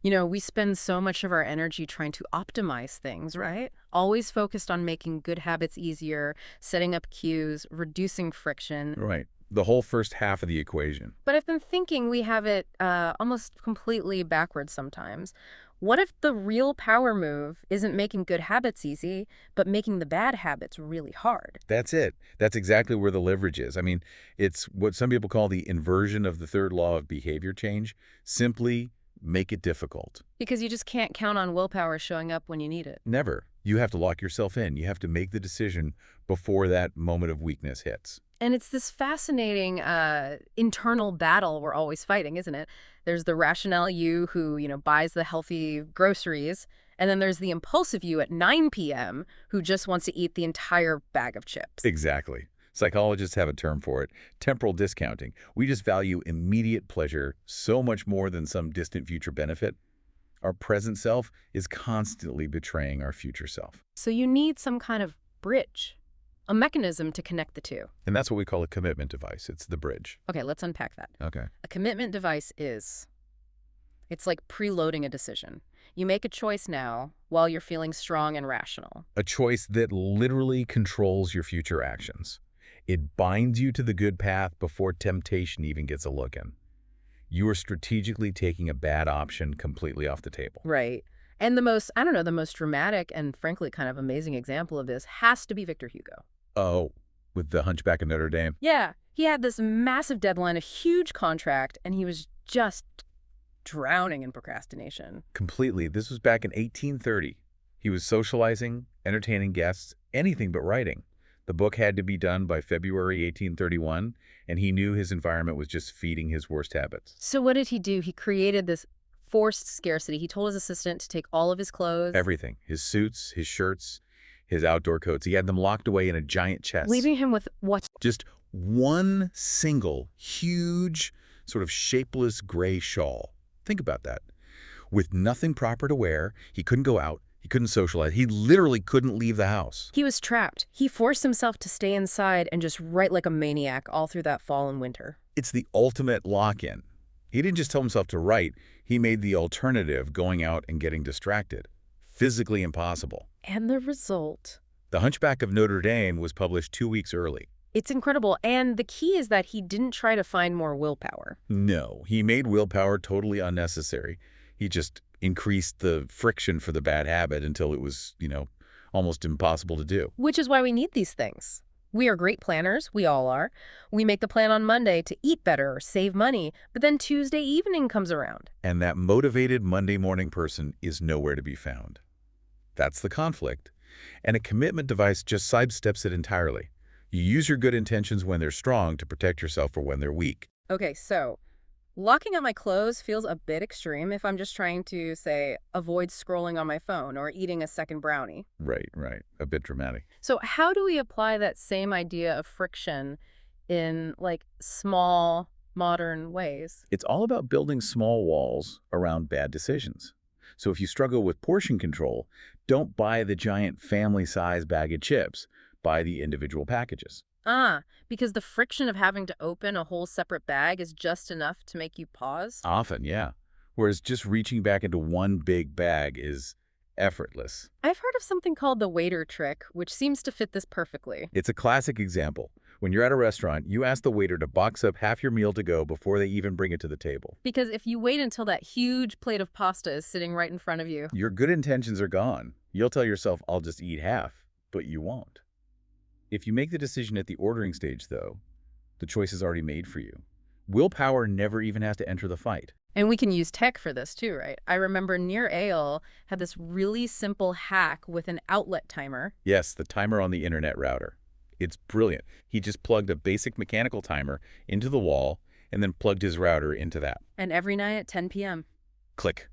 We spend so much of our energy trying to optimize things, right? Always focused on making good habits easier, setting up cues, reducing friction. Right. The whole first half of the equation. But I've been thinking we have it almost completely backwards sometimes. What if the real power move isn't making good habits easy, but making the bad habits really hard? That's it. That's exactly where the leverage is. I mean, it's what some people call the inversion of the third law of behavior change. Simply make it difficult. Because you just can't count on willpower showing up when you need it. Never. You have to lock yourself in. You have to make the decision before that moment of weakness hits. And it's this fascinating internal battle we're always fighting, isn't it? There's the rationale you who, buys the healthy groceries, and then there's the impulsive you at 9 p.m. who just wants to eat the entire bag of chips. Exactly. Psychologists have a term for it, temporal discounting. We just value immediate pleasure so much more than some distant future benefit. Our present self is constantly betraying our future self. So you need some kind of bridge, a mechanism to connect the two. And that's what we call a commitment device. It's the bridge. Okay, let's unpack that. Okay. A commitment device it's like preloading a decision. You make a choice now while you're feeling strong and rational. A choice that literally controls your future actions. It binds you to the good path before temptation even gets a look in. You are strategically taking a bad option completely off the table. Right. And the most dramatic and frankly kind of amazing example of this has to be Victor Hugo. Oh, with the Hunchback of Notre Dame? Yeah, he had this massive deadline, a huge contract, and he was just drowning in procrastination. Completely. This was back in 1830. He was socializing, entertaining guests, anything but writing. The book had to be done by February 1831, and he knew his environment was just feeding his worst habits. So what did he do? He created this forced scarcity. He told his assistant to take all of his clothes, Everything. His suits, his shirts, his outdoor coats. He had them locked away in a giant chest. leaving him with what? Just one single, huge, sort of shapeless gray shawl. Think about that. With nothing proper to wear, he couldn't go out, he couldn't socialize, he literally couldn't leave the house. He was trapped. He forced himself to stay inside and just write like a maniac all through that fall and winter. It's the ultimate lock-in. He didn't just tell himself to write, he made the alternative, going out and getting distracted, physically impossible. And the result? The Hunchback of Notre Dame was published 2 weeks early. It's incredible. And the key is that he didn't try to find more willpower. No, he made willpower totally unnecessary. He just increased the friction for the bad habit until it was, almost impossible to do. Which is why we need these things. We are great planners. We all are. We make the plan on Monday to eat better or save money, but then Tuesday evening comes around. And that motivated Monday morning person is nowhere to be found. That's the conflict. And a commitment device just sidesteps it entirely. You use your good intentions when they're strong to protect yourself for when they're weak. Okay, so locking up my clothes feels a bit extreme if I'm just trying to, say, avoid scrolling on my phone or eating a second brownie. Right. A bit dramatic. So how do we apply that same idea of friction in, small, modern ways? It's all about building small walls around bad decisions. So if you struggle with portion control, don't buy the giant family-size bag of chips. Buy the individual packages. Because the friction of having to open a whole separate bag is just enough to make you pause? Often, yeah. Whereas just reaching back into one big bag is effortless. I've heard of something called the waiter trick, which seems to fit this perfectly. It's a classic example. When you're at a restaurant, you ask the waiter to box up half your meal to go before they even bring it to the table. Because if you wait until that huge plate of pasta is sitting right in front of you, Your good intentions are gone. You'll tell yourself, I'll just eat half, but you won't. If you make the decision at the ordering stage, though, the choice is already made for you. Willpower never even has to enter the fight. and we can use tech for this too, right? I remember Nir Eyal had this really simple hack with an outlet timer. Yes, the timer on the internet router. It's brilliant. He just plugged a basic mechanical timer into the wall and then plugged his router into that. And every night at 10 p.m. Click.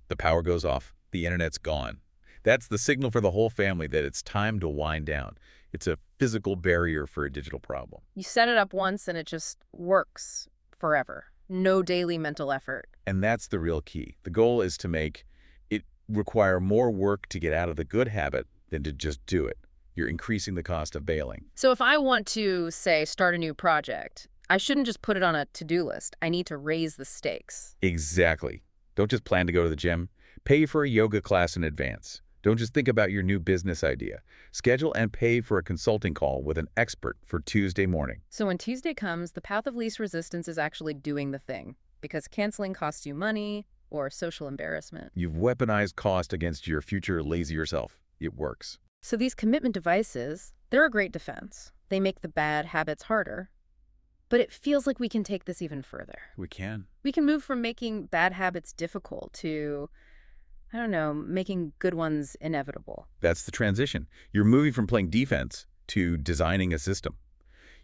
The power goes off. The internet's gone. That's the signal for the whole family that it's time to wind down. It's a physical barrier for a digital problem. You set it up once and it just works forever. No daily mental effort. And that's the real key. The goal is to make it require more work to get out of the good habit than to just do it. You're increasing the cost of bailing. So if I want to, say, start a new project, I shouldn't just put it on a to-do list. I need to raise the stakes. Exactly. Don't just plan to go to the gym. Pay for a yoga class in advance. Don't just think about your new business idea. Schedule and pay for a consulting call with an expert for Tuesday morning. So when Tuesday comes, the path of least resistance is actually doing the thing, because canceling costs you money or social embarrassment. You've weaponized cost against your future lazier self. It works. So these commitment devices, they're a great defense. They make the bad habits harder. But it feels like we can take this even further. We can. We can move from making bad habits difficult to, I don't know, making good ones inevitable. That's the transition. You're moving from playing defense to designing a system.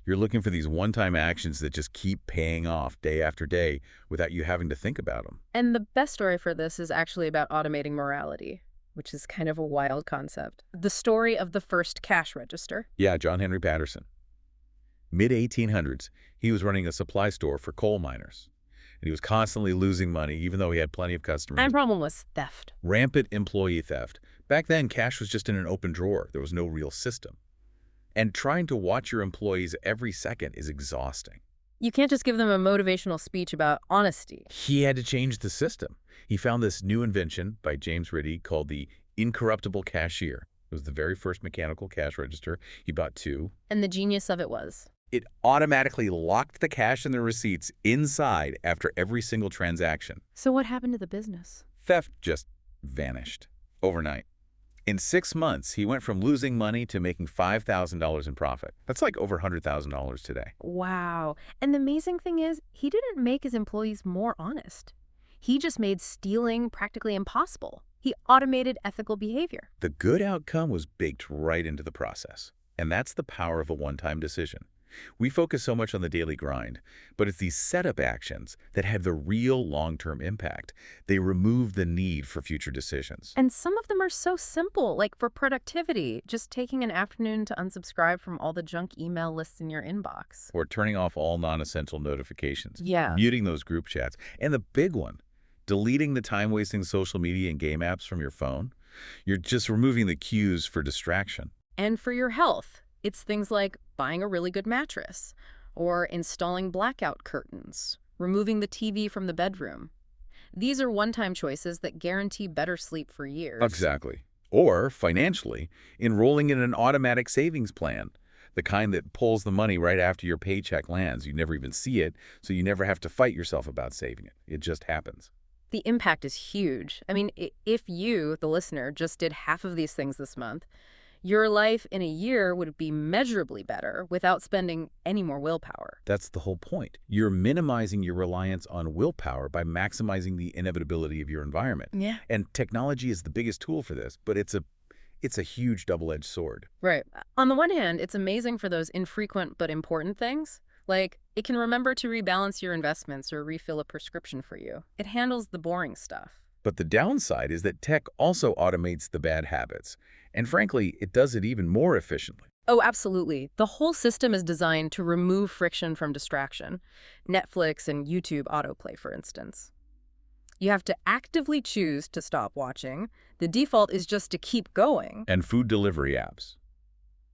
You're looking for these one-time actions that just keep paying off day after day without you having to think about them. And the best story for this is actually about automating morality, which is kind of a wild concept. The story of the first cash register. Yeah, John Henry Patterson. Mid-1800s, he was running a supply store for coal miners. And he was constantly losing money, even though he had plenty of customers. And the problem was theft. Rampant employee theft. Back then, cash was just in an open drawer. There was no real system. And trying to watch your employees every second is exhausting. You can't just give them a motivational speech about honesty. He had to change the system. He found this new invention by James Ritty called the incorruptible cashier. It was the very first mechanical cash register. He bought two. And the genius of it was, it automatically locked the cash and the receipts inside after every single transaction. so what happened to the business? Theft just vanished overnight. In 6 months, he went from losing money to making $5,000 in profit. That's like over $100,000 today. Wow. And the amazing thing is, he didn't make his employees more honest. He just made stealing practically impossible. He automated ethical behavior. The good outcome was baked right into the process. And that's the power of a one-time decision. We focus so much on the daily grind, but it's these setup actions that have the real long-term impact. They remove the need for future decisions. And some of them are so simple, like for productivity, just taking an afternoon to unsubscribe from all the junk email lists in your inbox. Or turning off all non-essential notifications. Yeah. Muting those group chats. And the big one, deleting the time-wasting social media and game apps from your phone. You're just removing the cues for distraction. And for your health, it's things like buying a really good mattress or installing blackout curtains, removing the TV from the bedroom. These are one-time choices that guarantee better sleep for years. Exactly. Or, financially, enrolling in an automatic savings plan, the kind that pulls the money right after your paycheck lands. You never even see it, so you never have to fight yourself about saving it. It just happens. The impact is huge. I mean, if you, the listener, just did half of these things this month, your life in a year would be measurably better without spending any more willpower. That's the whole point. You're minimizing your reliance on willpower by maximizing the inevitability of your environment. Yeah. And technology is the biggest tool for this, but it's a huge double-edged sword. Right. On the one hand, it's amazing for those infrequent but important things. Like, it can remember to rebalance your investments or refill a prescription for you. It handles the boring stuff. But the downside is that tech also automates the bad habits. And frankly, it does it even more efficiently. Oh, absolutely. The whole system is designed to remove friction from distraction. Netflix and YouTube autoplay, for instance. You have to actively choose to stop watching. The default is just to keep going. And food delivery apps.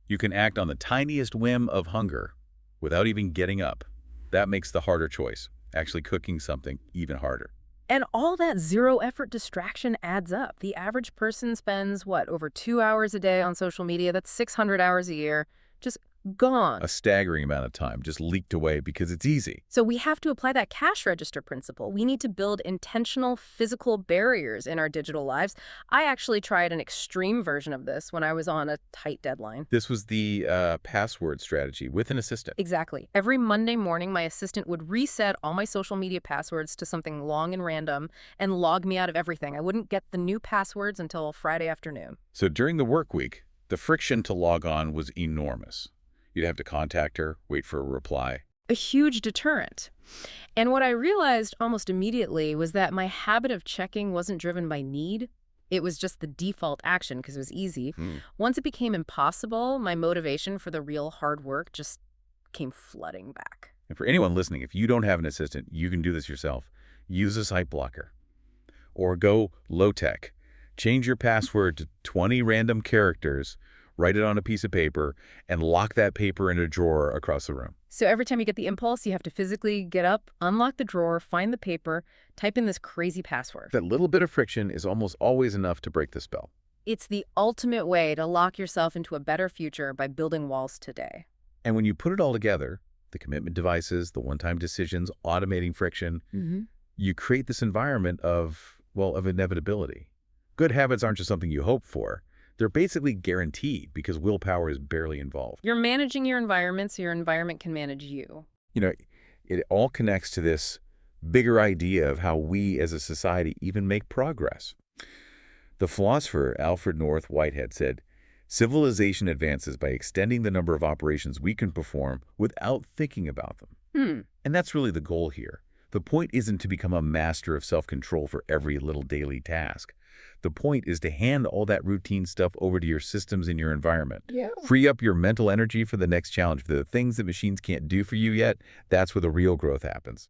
You can act on the tiniest whim of hunger without even getting up. That makes the harder choice, actually cooking something, even harder. And all that zero-effort distraction adds up. The average person spends, over 2 hours a day on social media? That's 600 hours a year. Just gone. A staggering amount of time just leaked away because it's easy. So we have to apply that cash register principle. We need to build intentional physical barriers in our digital lives. I actually tried an extreme version of this when I was on a tight deadline. This was the password strategy with an assistant. Exactly. Every Monday morning, my assistant would reset all my social media passwords to something long and random and log me out of everything. I wouldn't get the new passwords until Friday afternoon. So during the work week, the friction to log on was enormous. You'd have to contact her, wait for a reply. A huge deterrent. And what I realized almost immediately was that my habit of checking wasn't driven by need. It was just the default action because it was easy. Once it became impossible, my motivation for the real hard work just came flooding back. And for anyone listening, if you don't have an assistant, you can do this yourself. Use a site blocker. Or go low-tech. Change your password to 20 random characters. write it on a piece of paper, and lock that paper in a drawer across the room. So every time you get the impulse, you have to physically get up, unlock the drawer, find the paper, type in this crazy password. That little bit of friction is almost always enough to break the spell. It's the ultimate way to lock yourself into a better future by building walls today. And when you put it all together, the commitment devices, the one-time decisions, automating friction, you create this environment of, well, of inevitability. Good habits aren't just something you hope for. They're basically guaranteed because willpower is barely involved. You're managing your environment so your environment can manage you. You know, it all connects to this bigger idea of how we as a society even make progress. The philosopher Alfred North Whitehead said, civilization advances by extending the number of operations we can perform without thinking about them. And that's really the goal here. The point isn't to become a master of self-control for every little daily task. The point is to hand all that routine stuff over to your systems in your environment. Yeah. Free up your mental energy for the next challenge. For the things that machines can't do for you yet, that's where the real growth happens.